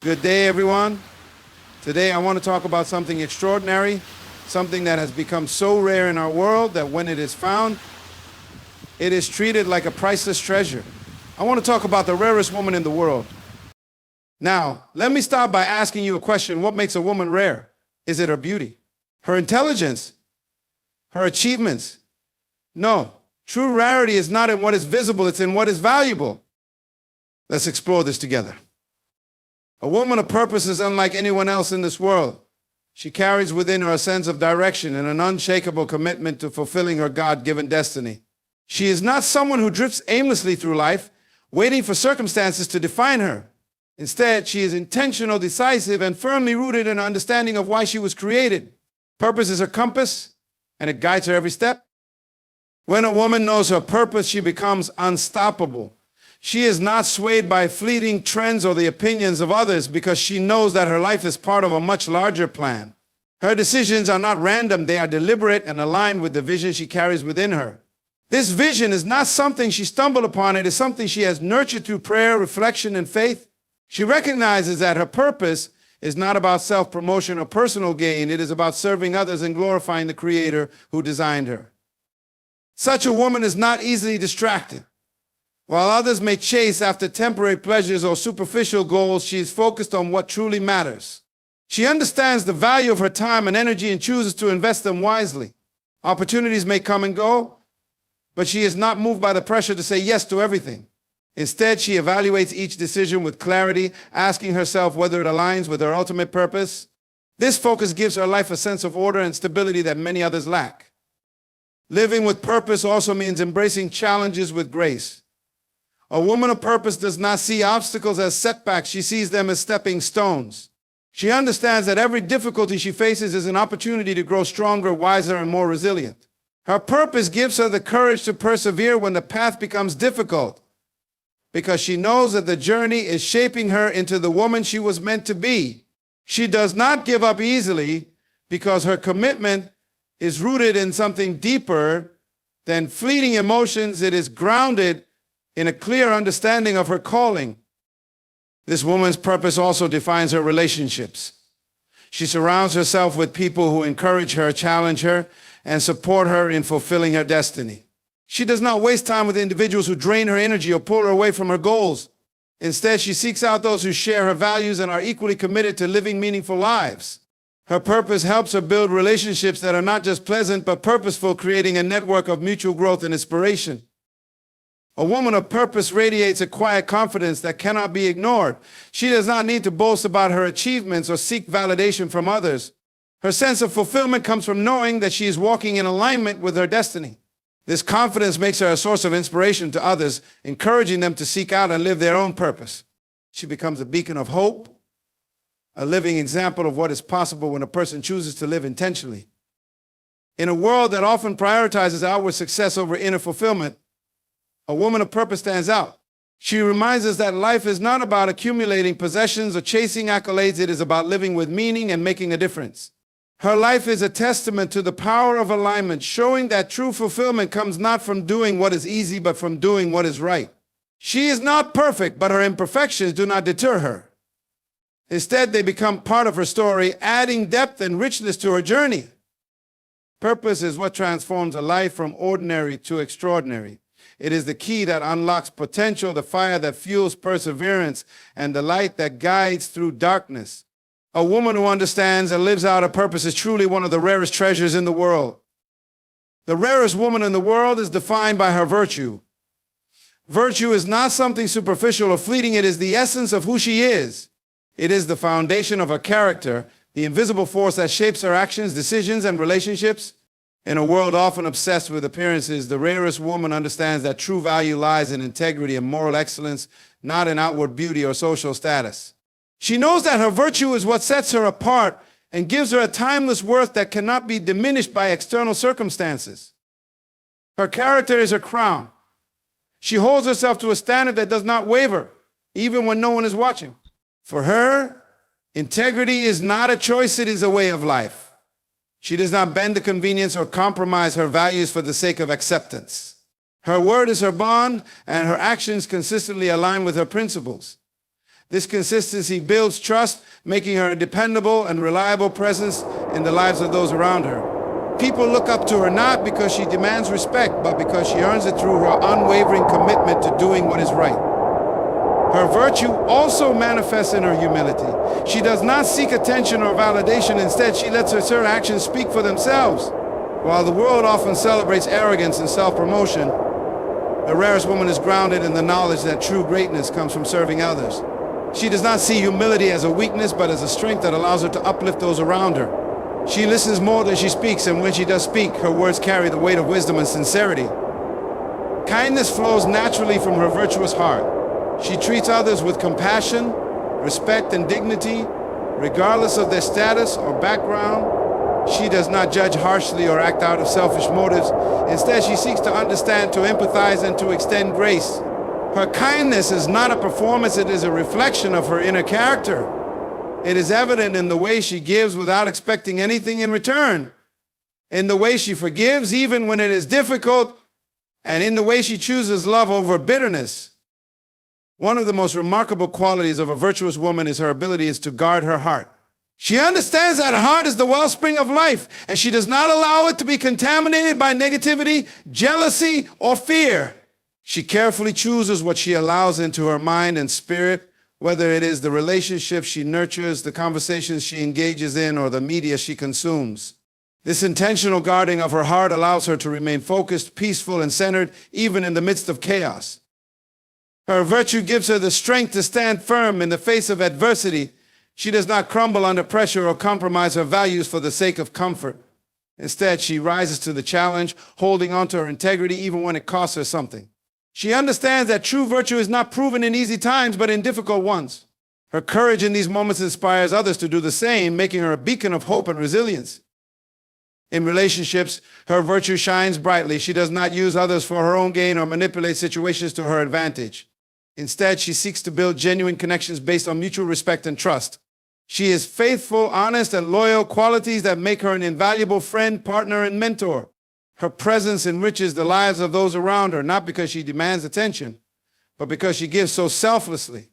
Good day, everyone. Today I want to talk about something extraordinary, something that has become so rare in our world that when it is found, it is treated like a priceless treasure. I want to talk about the rarest woman in the world. Now, let me start by asking you a question. What makes a woman rare? Is it her beauty? Her intelligence? Her achievements? No. True rarity is not in what is visible, it's in what is valuable. Let's explore this together. A woman of purpose is unlike anyone else in this world. She carries within her a sense of direction and an unshakable commitment to fulfilling her God-given destiny. She is not someone who drifts aimlessly through life, waiting for circumstances to define her. Instead, she is intentional, decisive, and firmly rooted in her understanding of why she was created. Purpose is her compass, and it guides her every step. When a woman knows her purpose, she becomes unstoppable. She is not swayed by fleeting trends or the opinions of others because she knows that her life is part of a much larger plan. Her decisions are not random, they are deliberate and aligned with the vision she carries within her. This vision is not something she stumbled upon, it is something she has nurtured through prayer, reflection, and faith. She recognizes that her purpose is not about self-promotion or personal gain, it is about serving others and glorifying the Creator who designed her. Such a woman is not easily distracted. While others may chase after temporary pleasures or superficial goals, she is focused on what truly matters. She understands the value of her time and energy and chooses to invest them wisely. Opportunities may come and go, but she is not moved by the pressure to say yes to everything. Instead, she evaluates each decision with clarity, asking herself whether it aligns with her ultimate purpose. This focus gives her life a sense of order and stability that many others lack. Living with purpose also means embracing challenges with grace. A woman of purpose does not see obstacles as setbacks, she sees them as stepping stones. She understands that every difficulty she faces is an opportunity to grow stronger, wiser, and more resilient. Her purpose gives her the courage to persevere when the path becomes difficult, because she knows that the journey is shaping her into the woman she was meant to be. She does not give up easily because her commitment is rooted in something deeper than fleeting emotions. It is grounded in a clear understanding of her calling. This woman's purpose also defines her relationships. She surrounds herself with people who encourage her, challenge her, and support her in fulfilling her destiny. She does not waste time with individuals who drain her energy or pull her away from her goals. Instead, she seeks out those who share her values and are equally committed to living meaningful lives. Her purpose helps her build relationships that are not just pleasant but purposeful, creating a network of mutual growth and inspiration. A woman of purpose radiates a quiet confidence that cannot be ignored. She does not need to boast about her achievements or seek validation from others. Her sense of fulfillment comes from knowing that she is walking in alignment with her destiny. This confidence makes her a source of inspiration to others, encouraging them to seek out and live their own purpose. She becomes a beacon of hope, a living example of what is possible when a person chooses to live intentionally. In a world that often prioritizes outward success over inner fulfillment, a woman of purpose stands out. She reminds us that life is not about accumulating possessions or chasing accolades. It is about living with meaning and making a difference. Her life is a testament to the power of alignment, showing that true fulfillment comes not from doing what is easy, but from doing what is right. She is not perfect, but her imperfections do not deter her. Instead, they become part of her story, adding depth and richness to her journey. Purpose is what transforms a life from ordinary to extraordinary. It is the key that unlocks potential, the fire that fuels perseverance, and the light that guides through darkness. A woman who understands and lives out her purpose is truly one of the rarest treasures in the world. The rarest woman in the world is defined by her virtue. Virtue is not something superficial or fleeting. It is the essence of who she is. It is the foundation of her character, the invisible force that shapes her actions, decisions, and relationships. In a world often obsessed with appearances, the rarest woman understands that true value lies in integrity and moral excellence, not in outward beauty or social status. She knows that her virtue is what sets her apart and gives her a timeless worth that cannot be diminished by external circumstances. Her character is her crown. She holds herself to a standard that does not waver, even when no one is watching. For her, integrity is not a choice, it is a way of life. She does not bend to convenience or compromise her values for the sake of acceptance. Her word is her bond, and her actions consistently align with her principles. This consistency builds trust, making her a dependable and reliable presence in the lives of those around her. People look up to her not because she demands respect, but because she earns it through her unwavering commitment to doing what is right. Her virtue also manifests in her humility. She does not seek attention or validation. Instead, she lets her actions speak for themselves. While the world often celebrates arrogance and self-promotion, the rarest woman is grounded in the knowledge that true greatness comes from serving others. She does not see humility as a weakness, but as a strength that allows her to uplift those around her. She listens more than she speaks, and when she does speak, her words carry the weight of wisdom and sincerity. Kindness flows naturally from her virtuous heart. She treats others with compassion, respect, and dignity, regardless of their status or background. She does not judge harshly or act out of selfish motives. Instead, she seeks to understand, to empathize, and to extend grace. Her kindness is not a performance, it is a reflection of her inner character. It is evident in the way she gives without expecting anything in return, in the way she forgives even when it is difficult, and in the way she chooses love over bitterness. One of the most remarkable qualities of a virtuous woman is her ability to guard her heart. She understands that her heart is the wellspring of life, and she does not allow it to be contaminated by negativity, jealousy, or fear. She carefully chooses what she allows into her mind and spirit, whether it is the relationships she nurtures, the conversations she engages in, or the media she consumes. This intentional guarding of her heart allows her to remain focused, peaceful, and centered, even in the midst of chaos. Her virtue gives her the strength to stand firm in the face of adversity. She does not crumble under pressure or compromise her values for the sake of comfort. Instead, she rises to the challenge, holding on to her integrity even when it costs her something. She understands that true virtue is not proven in easy times, but in difficult ones. Her courage in these moments inspires others to do the same, making her a beacon of hope and resilience. In relationships, her virtue shines brightly. She does not use others for her own gain or manipulate situations to her advantage. Instead, she seeks to build genuine connections based on mutual respect and trust. She is faithful, honest, and loyal, qualities that make her an invaluable friend, partner, and mentor. Her presence enriches the lives of those around her, not because she demands attention, but because she gives so selflessly.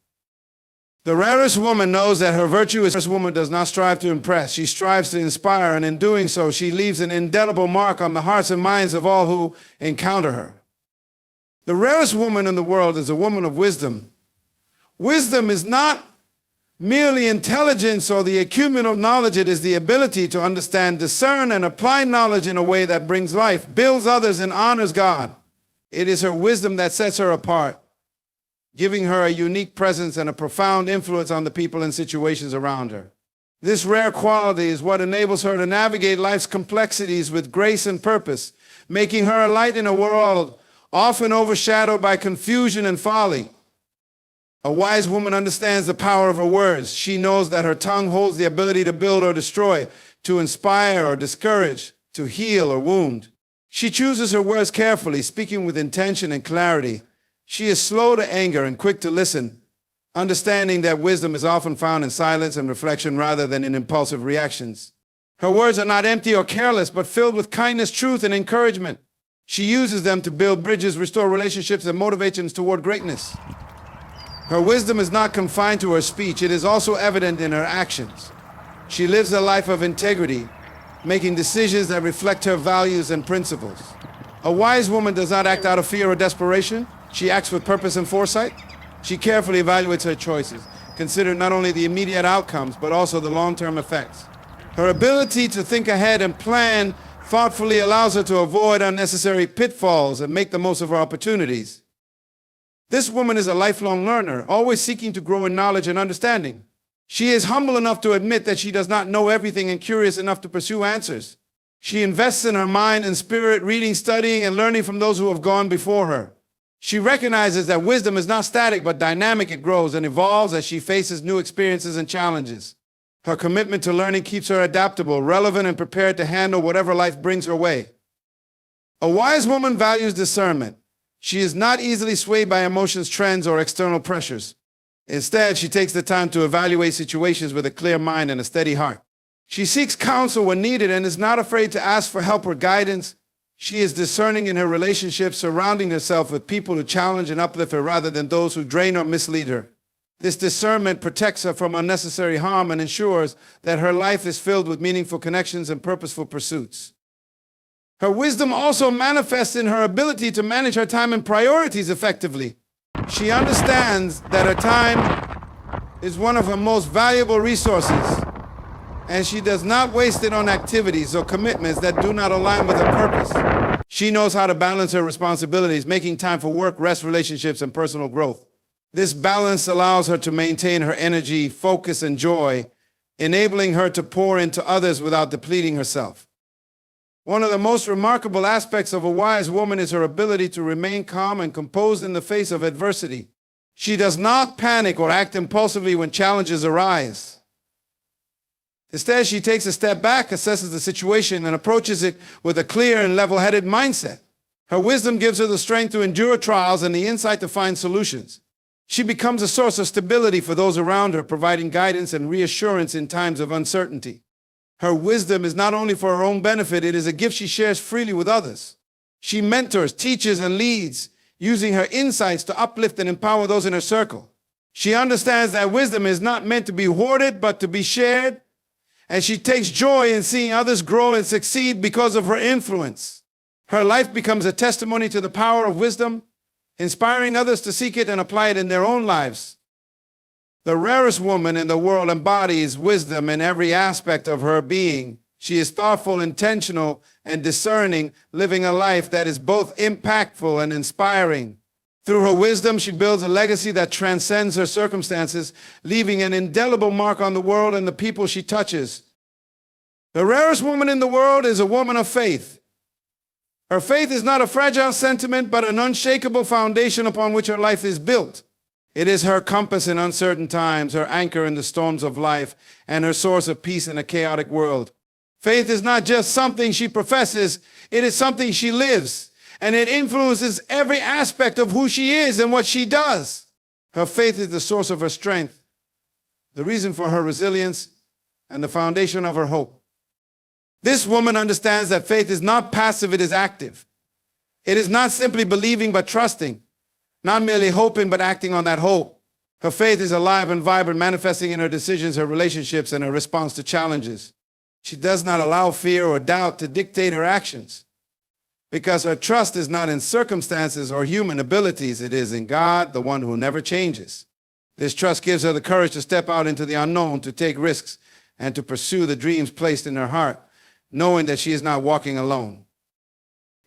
The rarest woman knows that her virtue is the rarest woman does not strive to impress. She strives to inspire, and in doing so, she leaves an indelible mark on the hearts and minds of all who encounter her. The rarest woman in the world is a woman of wisdom. Wisdom is not merely intelligence or the acumen of knowledge. It is the ability to understand, discern, and apply knowledge in a way that brings life, builds others, and honors God. It is her wisdom that sets her apart, giving her a unique presence and a profound influence on the people and situations around her. This rare quality is what enables her to navigate life's complexities with grace and purpose, making her a light in a world often overshadowed by confusion and folly. A wise woman understands the power of her words. She knows that her tongue holds the ability to build or destroy, to inspire or discourage, to heal or wound. She chooses her words carefully, speaking with intention and clarity. She is slow to anger and quick to listen, understanding that wisdom is often found in silence and reflection rather than in impulsive reactions. Her words are not empty or careless, but filled with kindness, truth, and encouragement. She uses them to build bridges, restore relationships, and motivations toward greatness. Her wisdom is not confined to her speech. It is also evident in her actions. She lives a life of integrity, making decisions that reflect her values and principles. A wise woman does not act out of fear or desperation. She acts with purpose and foresight. She carefully evaluates her choices, considering not only the immediate outcomes, but also the long-term effects. Her ability to think ahead and plan thoughtfully allows her to avoid unnecessary pitfalls and make the most of her opportunities. This woman is a lifelong learner, always seeking to grow in knowledge and understanding. She is humble enough to admit that she does not know everything and curious enough to pursue answers. She invests in her mind and spirit, reading, studying, and learning from those who have gone before her. She recognizes that wisdom is not static but dynamic. It grows and evolves as she faces new experiences and challenges. Her commitment to learning keeps her adaptable, relevant, and prepared to handle whatever life brings her way. A wise woman values discernment. She is not easily swayed by emotions, trends, or external pressures. Instead, she takes the time to evaluate situations with a clear mind and a steady heart. She seeks counsel when needed and is not afraid to ask for help or guidance. She is discerning in her relationships, surrounding herself with people who challenge and uplift her rather than those who drain or mislead her. This discernment protects her from unnecessary harm and ensures that her life is filled with meaningful connections and purposeful pursuits. Her wisdom also manifests in her ability to manage her time and priorities effectively. She understands that her time is one of her most valuable resources, and she does not waste it on activities or commitments that do not align with her purpose. She knows how to balance her responsibilities, making time for work, rest, relationships, and personal growth. This balance allows her to maintain her energy, focus, and joy, enabling her to pour into others without depleting herself. One of the most remarkable aspects of a wise woman is her ability to remain calm and composed in the face of adversity. She does not panic or act impulsively when challenges arise. Instead, she takes a step back, assesses the situation, and approaches it with a clear and level-headed mindset. Her wisdom gives her the strength to endure trials and the insight to find solutions. She becomes a source of stability for those around her, providing guidance and reassurance in times of uncertainty. Her wisdom is not only for her own benefit, it is a gift she shares freely with others. She mentors, teaches, and leads, using her insights to uplift and empower those in her circle. She understands that wisdom is not meant to be hoarded, but to be shared, and she takes joy in seeing others grow and succeed because of her influence. Her life becomes a testimony to the power of wisdom, inspiring others to seek it and apply it in their own lives. The rarest woman in the world embodies wisdom in every aspect of her being. She is thoughtful, intentional, and discerning, living a life that is both impactful and inspiring. Through her wisdom, she builds a legacy that transcends her circumstances, leaving an indelible mark on the world and the people she touches. The rarest woman in the world is a woman of faith. Her faith is not a fragile sentiment, but an unshakable foundation upon which her life is built. It is her compass in uncertain times, her anchor in the storms of life, and her source of peace in a chaotic world. Faith is not just something she professes, it is something she lives, and it influences every aspect of who she is and what she does. Her faith is the source of her strength, the reason for her resilience, and the foundation of her hope. This woman understands that faith is not passive, it is active. It is not simply believing but trusting, not merely hoping but acting on that hope. Her faith is alive and vibrant, manifesting in her decisions, her relationships, and her response to challenges. She does not allow fear or doubt to dictate her actions, because her trust is not in circumstances or human abilities. It is in God, the one who never changes. This trust gives her the courage to step out into the unknown, to take risks, and to pursue the dreams placed in her heart, knowing that she is not walking alone.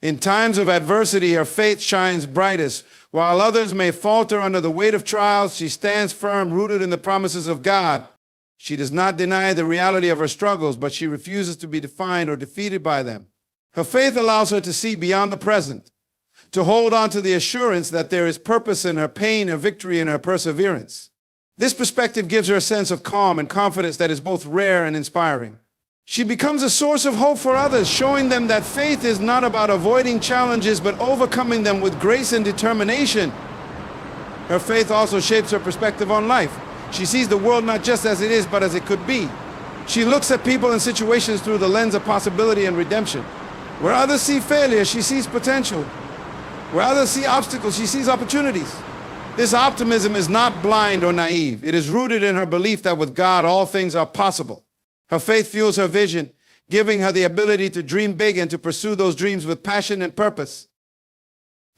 In times of adversity, her faith shines brightest. While others may falter under the weight of trials, she stands firm, rooted in the promises of God. She does not deny the reality of her struggles, but she refuses to be defined or defeated by them. Her faith allows her to see beyond the present, to hold on to the assurance that there is purpose in her pain, her victory, and her perseverance. This perspective gives her a sense of calm and confidence that is both rare and inspiring. She becomes a source of hope for others, showing them that faith is not about avoiding challenges, but overcoming them with grace and determination. Her faith also shapes her perspective on life. She sees the world not just as it is, but as it could be. She looks at people and situations through the lens of possibility and redemption. Where others see failure, she sees potential. Where others see obstacles, she sees opportunities. This optimism is not blind or naive. It is rooted in her belief that with God, all things are possible. Her faith fuels her vision, giving her the ability to dream big and to pursue those dreams with passion and purpose.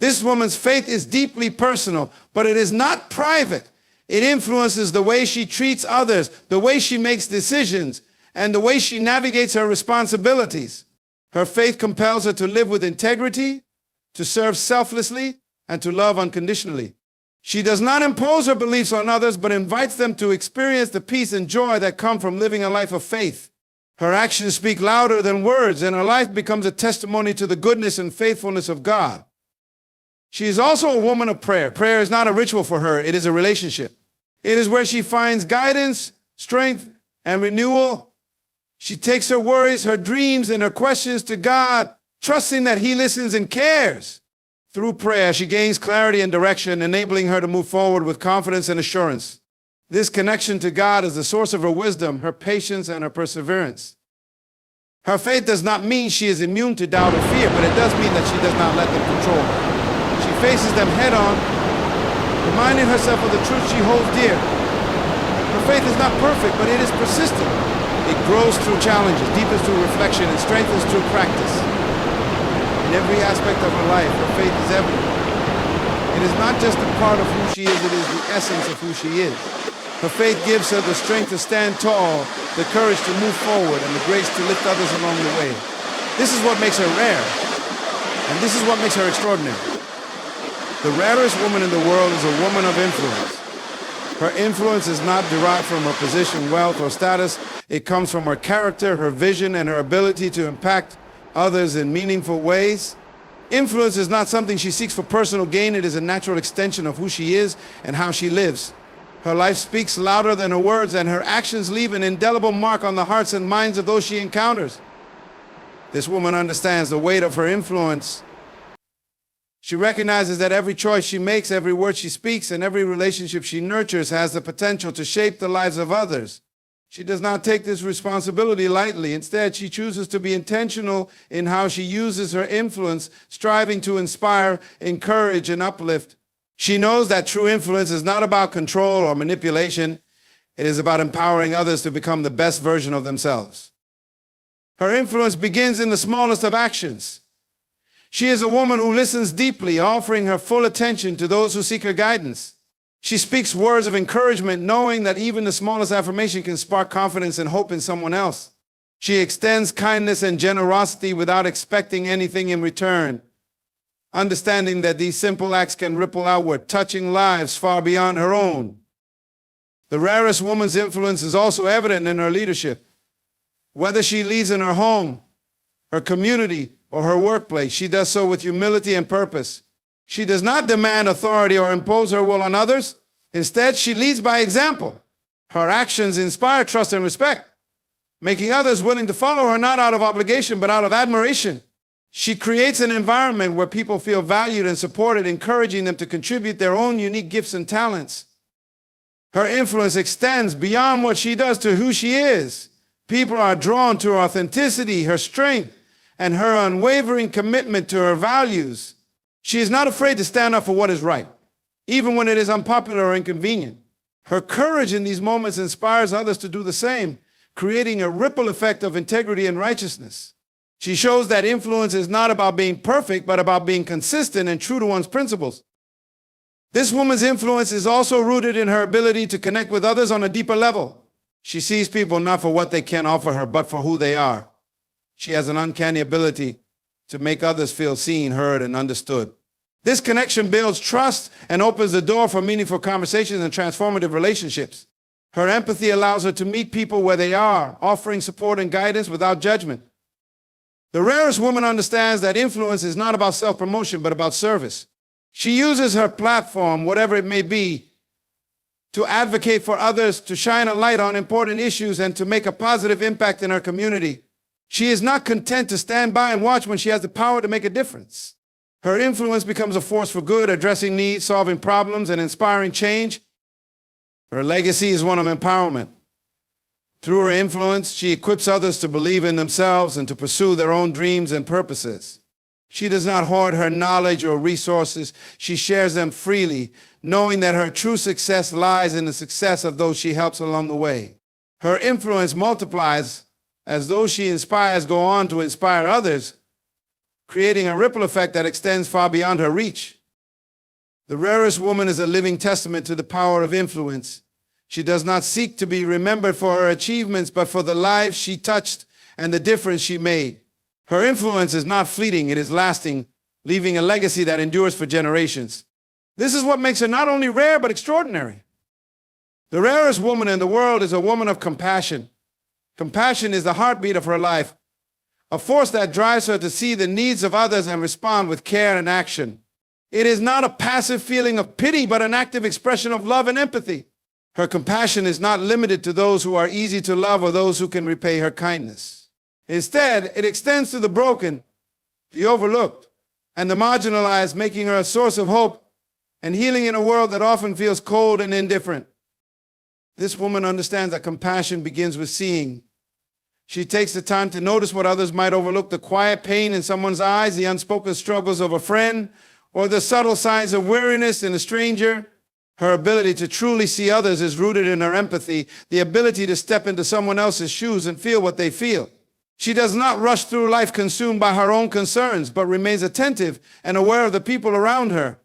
This woman's faith is deeply personal, but it is not private. It influences the way she treats others, the way she makes decisions, and the way she navigates her responsibilities. Her faith compels her to live with integrity, to serve selflessly, and to love unconditionally. She does not impose her beliefs on others, but invites them to experience the peace and joy that come from living a life of faith. Her actions speak louder than words, and her life becomes a testimony to the goodness and faithfulness of God. She is also a woman of prayer. Prayer is not a ritual for her, it is a relationship. It is where she finds guidance, strength, and renewal. She takes her worries, her dreams, and her questions to God, trusting that He listens and cares. Through prayer, she gains clarity and direction, enabling her to move forward with confidence and assurance. This connection to God is the source of her wisdom, her patience, and her perseverance. Her faith does not mean she is immune to doubt or fear, but it does mean that she does not let them control her. She faces them head on, reminding herself of the truth she holds dear. Her faith is not perfect, but it is persistent. It grows through challenges, deepens through reflection, and strengthens through practice. In every aspect of her life, her faith is evident. It is not just a part of who she is, it is the essence of who she is. Her faith gives her the strength to stand tall, the courage to move forward, and the grace to lift others along the way. This is what makes her rare, and this is what makes her extraordinary. The rarest woman in the world is a woman of influence. Her influence is not derived from her position, wealth, or status. It comes from her character, her vision, and her ability to impact others in meaningful ways. Influence is not something she seeks for personal gain. It is a natural extension of who she is and how she lives. Her life speaks louder than her words, and her actions leave an indelible mark on the hearts and minds of those she encounters. This woman understands the weight of her influence. She recognizes that every choice she makes, every word she speaks, and every relationship she nurtures has the potential to shape the lives of others. She does not take this responsibility lightly. Instead, she chooses to be intentional in how she uses her influence, striving to inspire, encourage, and uplift. She knows that true influence is not about control or manipulation. It is about empowering others to become the best version of themselves. Her influence begins in the smallest of actions. She is a woman who listens deeply, offering her full attention to those who seek her guidance. She speaks words of encouragement, knowing that even the smallest affirmation can spark confidence and hope in someone else. She extends kindness and generosity without expecting anything in return, understanding that these simple acts can ripple outward, touching lives far beyond her own. The rarest woman's influence is also evident in her leadership. Whether she leads in her home, her community, or her workplace, she does so with humility and purpose. She does not demand authority or impose her will on others. Instead, she leads by example. Her actions inspire trust and respect, making others willing to follow her not out of obligation, but out of admiration. She creates an environment where people feel valued and supported, encouraging them to contribute their own unique gifts and talents. Her influence extends beyond what she does to who she is. People are drawn to her authenticity, her strength, and her unwavering commitment to her values. She is not afraid to stand up for what is right, even when it is unpopular or inconvenient. Her courage in these moments inspires others to do the same, creating a ripple effect of integrity and righteousness. She shows that influence is not about being perfect, but about being consistent and true to one's principles. This woman's influence is also rooted in her ability to connect with others on a deeper level. She sees people not for what they can offer her, but for who they are. She has an uncanny ability to make others feel seen, heard, and understood. This connection builds trust and opens the door for meaningful conversations and transformative relationships. Her empathy allows her to meet people where they are, offering support and guidance without judgment. The rarest woman understands that influence is not about self-promotion, but about service. She uses her platform, whatever it may be, to advocate for others, to shine a light on important issues, and to make a positive impact in her community. She is not content to stand by and watch when she has the power to make a difference. Her influence becomes a force for good, addressing needs, solving problems, and inspiring change. Her legacy is one of empowerment. Through her influence, she equips others to believe in themselves and to pursue their own dreams and purposes. She does not hoard her knowledge or resources. She shares them freely, knowing that her true success lies in the success of those she helps along the way. Her influence multiplies as those she inspires go on to inspire others, creating a ripple effect that extends far beyond her reach. The rarest woman is a living testament to the power of influence. She does not seek to be remembered for her achievements, but for the lives she touched and the difference she made. Her influence is not fleeting, it is lasting, leaving a legacy that endures for generations. This is what makes her not only rare, but extraordinary. The rarest woman in the world is a woman of compassion. Compassion is the heartbeat of her life, a force that drives her to see the needs of others and respond with care and action. It is not a passive feeling of pity, but an active expression of love and empathy. Her compassion is not limited to those who are easy to love or those who can repay her kindness. Instead, it extends to the broken, the overlooked, and the marginalized, making her a source of hope and healing in a world that often feels cold and indifferent. This woman understands that compassion begins with seeing. She takes the time to notice what others might overlook, the quiet pain in someone's eyes, the unspoken struggles of a friend, or the subtle signs of weariness in a stranger. Her ability to truly see others is rooted in her empathy, the ability to step into someone else's shoes and feel what they feel. She does not rush through life consumed by her own concerns, but remains attentive and aware of the people around her.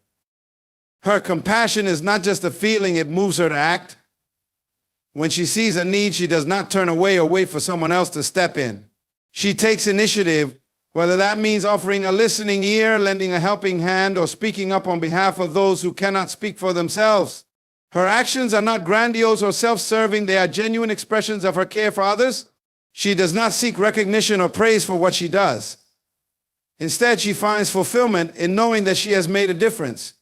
Her compassion is not just a feeling, it moves her to act. When she sees a need, she does not turn away or wait for someone else to step in. She takes initiative, whether that means offering a listening ear, lending a helping hand, or speaking up on behalf of those who cannot speak for themselves. Her actions are not grandiose or self-serving, they are genuine expressions of her care for others. She does not seek recognition or praise for what she does. Instead, she finds fulfillment in knowing that she has made a difference,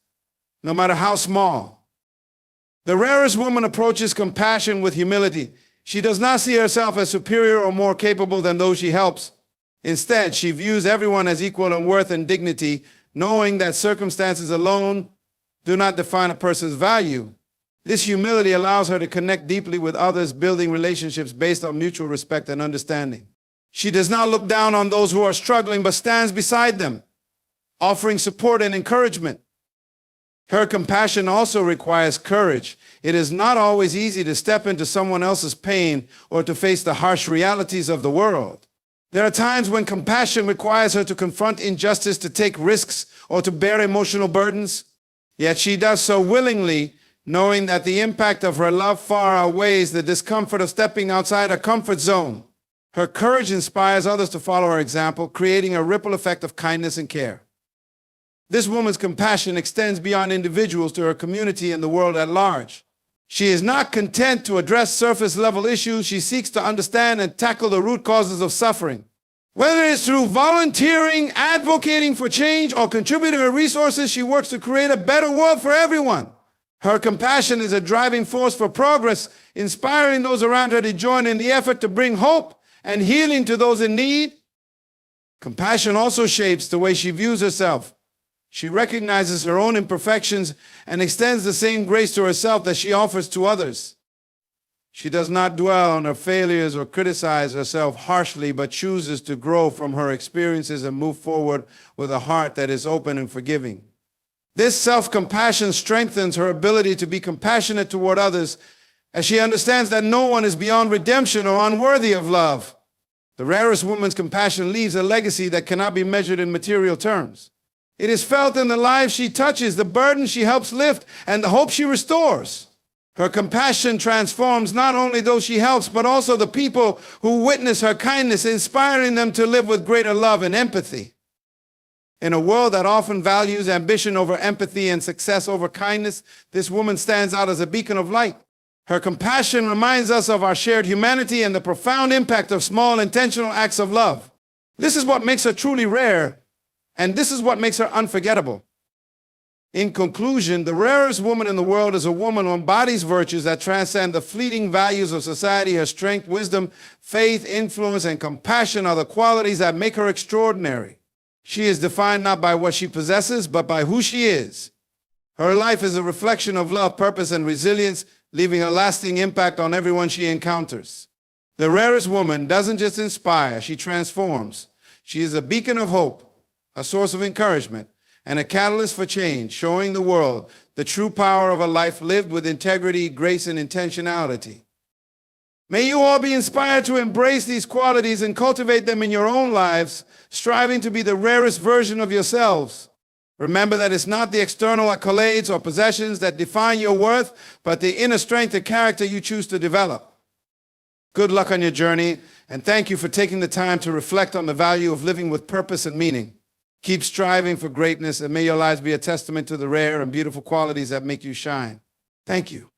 no matter how small. The rarest woman approaches compassion with humility. She does not see herself as superior or more capable than those she helps. Instead, she views everyone as equal in worth and dignity, knowing that circumstances alone do not define a person's value. This humility allows her to connect deeply with others, building relationships based on mutual respect and understanding. She does not look down on those who are struggling, but stands beside them, offering support and encouragement. Her compassion also requires courage. It is not always easy to step into someone else's pain or to face the harsh realities of the world. There are times when compassion requires her to confront injustice, to take risks, or to bear emotional burdens. Yet she does so willingly, knowing that the impact of her love far outweighs the discomfort of stepping outside her comfort zone. Her courage inspires others to follow her example, creating a ripple effect of kindness and care. This woman's compassion extends beyond individuals to her community and the world at large. She is not content to address surface-level issues. She seeks to understand and tackle the root causes of suffering. Whether it's through volunteering, advocating for change, or contributing her resources, she works to create a better world for everyone. Her compassion is a driving force for progress, inspiring those around her to join in the effort to bring hope and healing to those in need. Compassion also shapes the way she views herself. She recognizes her own imperfections and extends the same grace to herself that she offers to others. She does not dwell on her failures or criticize herself harshly, but chooses to grow from her experiences and move forward with a heart that is open and forgiving. This self-compassion strengthens her ability to be compassionate toward others, as she understands that no one is beyond redemption or unworthy of love. The rarest woman's compassion leaves a legacy that cannot be measured in material terms. It is felt in the lives she touches, the burden she helps lift, and the hope she restores. Her compassion transforms not only those she helps, but also the people who witness her kindness, inspiring them to live with greater love and empathy. In a world that often values ambition over empathy and success over kindness, this woman stands out as a beacon of light. Her compassion reminds us of our shared humanity and the profound impact of small, intentional acts of love. This is what makes her truly rare, and this is what makes her unforgettable. In conclusion, the rarest woman in the world is a woman who embodies virtues that transcend the fleeting values of society. Her strength, wisdom, faith, influence, and compassion are the qualities that make her extraordinary. She is defined not by what she possesses, but by who she is. Her life is a reflection of love, purpose, and resilience, leaving a lasting impact on everyone she encounters. The rarest woman doesn't just inspire, she transforms. She is a beacon of hope, a source of encouragement, and a catalyst for change, showing the world the true power of a life lived with integrity, grace, and intentionality. May you all be inspired to embrace these qualities and cultivate them in your own lives, striving to be the rarest version of yourselves. Remember that it's not the external accolades or possessions that define your worth, but the inner strength and character you choose to develop. Good luck on your journey, and thank you for taking the time to reflect on the value of living with purpose and meaning. Keep striving for greatness, and may your lives be a testament to the rare and beautiful qualities that make you shine. Thank you.